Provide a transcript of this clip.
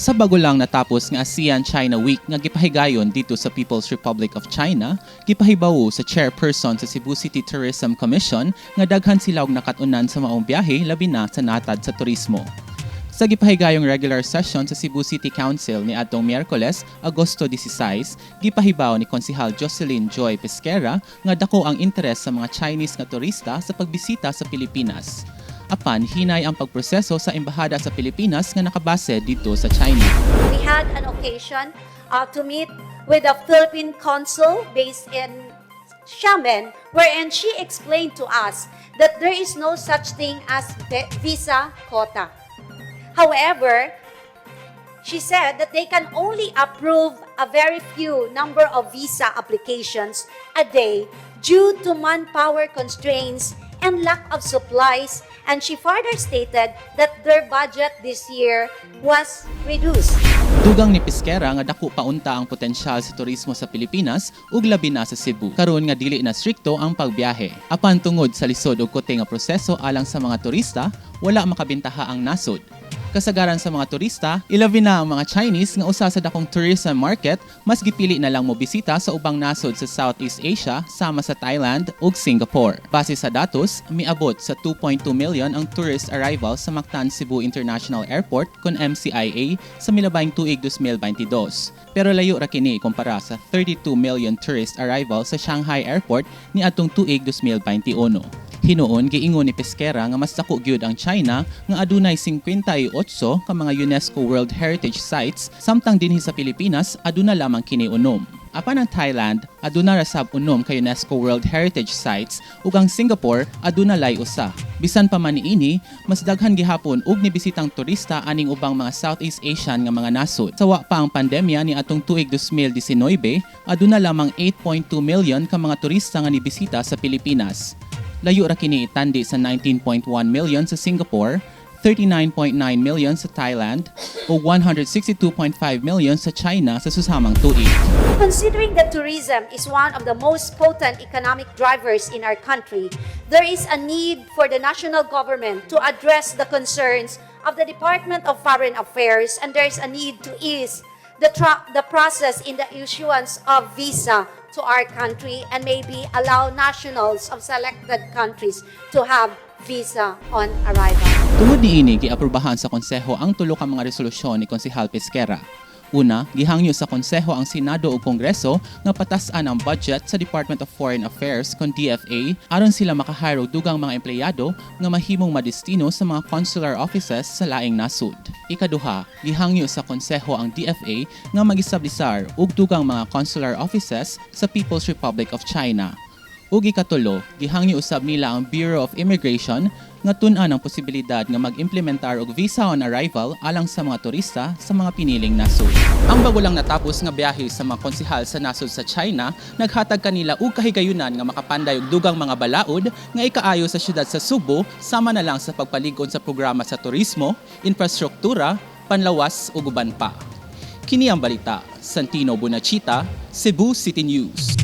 Sa bago lang natapos nga ASEAN-China Week nga gipahigayon dito sa People's Republic of China, gipahibawo sa chairperson sa Cebu City Tourism Commission nga daghan sila og nakatunan sa maong biyahe labi na sa natad sa turismo. Sa gipahigayong regular session sa Cebu City Council ni adtong Miyerkules, Agosto 16, gipahibaw ni Konsehal Jocelyn Joy Pesquera nga dako ang interes sa mga Chinese nga turista sa pagbisita sa Pilipinas. Apan hinay ang pagproseso sa embahada sa Pilipinas nga nakabase dito sa China. We had an occasion to meet with a Philippine consul based in Xiamen, wherein she explained to us that there is no such thing as visa quota. However, she said that they can only approve a very few number of visa applications a day due to manpower constraints and lack of supplies, and she further stated that their budget this year was reduced. Dugang ni Pesquera nga dako paunta ang potensyal sa turismo sa Pilipinas ug labi na sa Cebu. Karon nga dili na strikto ang pagbiyahe. Apan tungod sa lisod ug kuti nga proseso alang sa mga turista, wala makabintaha ang nasod. Kasagaran sa mga turista, ilabi na ang mga Chinese nga usa sa dakong tourism market, mas gipili na lang mo bisita sa ubang nasod sa Southeast Asia sama sa Thailand ug Singapore. Base sa datos, miabot sa 2.2 million ang tourist arrival sa Mactan Cebu International Airport kon MCIA sa milabayng tuig 2022. Pero layo ra kini kumpara sa 32 million tourist arrival sa Shanghai Airport ni atong tuig 2021. Hinuon giingon ni Pesquera nga mas dako gyud ang China nga adunay 58 ka mga UNESCO World Heritage Sites samtang dinhi sa Pilipinas aduna lamang kini unom. Apan ang Thailand aduna ra sab unom ka UNESCO World Heritage Sites ug ang Singapore aduna lay usa. Bisan pa man niini, mas daghan gihapon og nibisitang turista aning ubang mga Southeast Asian nga mga nasod. Sawa pa ang pandemya ni atong tuig 2019, aduna lamang 8.2 million ka mga turista nga nibisita sa Pilipinas. Layo ra kini itandi sa 19.1 million sa Singapore, 39.9 million sa Thailand, o 162.5 million sa China sa susamang tuig. Considering that tourism is one of the most potent economic drivers in our country, there is a need for the national government to address the concerns of the Department of Foreign Affairs, and there is a need to ease the process in the issuance of visa to our country and maybe allow nationals of selected countries to have visa on arrival. Tungod niini giaprubahan sa konseho ang tulo ka mga resolusyon ni Konsehal Pesquera. Una, gihangyo sa konseho ang Senado ug Kongreso nga patas-an ang budget sa Department of Foreign Affairs kon DFA aron sila makahire og dugang mga empleyado nga mahimong madestino sa mga consular offices sa laing nasud. Ikaduha, gihangyo sa konseho ang DFA nga mag-establisar og dugang mga consular offices sa People's Republic of China. Ug ikatulo, gihangyo usab nila ang Bureau of Immigration nga tun-an ang posibilidad nga mag-implementar og visa on arrival alang sa mga turista sa mga piniling nasod. Ang bago lang natapos nga biyahe sa mga konsehal sa nasod sa China, naghatag kanila og kahigayunan nga makapanday og dugang mga balaod nga ikaayo sa syudad sa Cebu sama na lang sa pagpaligon sa programa sa turismo, infrastruktura, panlawas ug uban pa. Kini ang balita. Santino Bonachita, Cebu City News.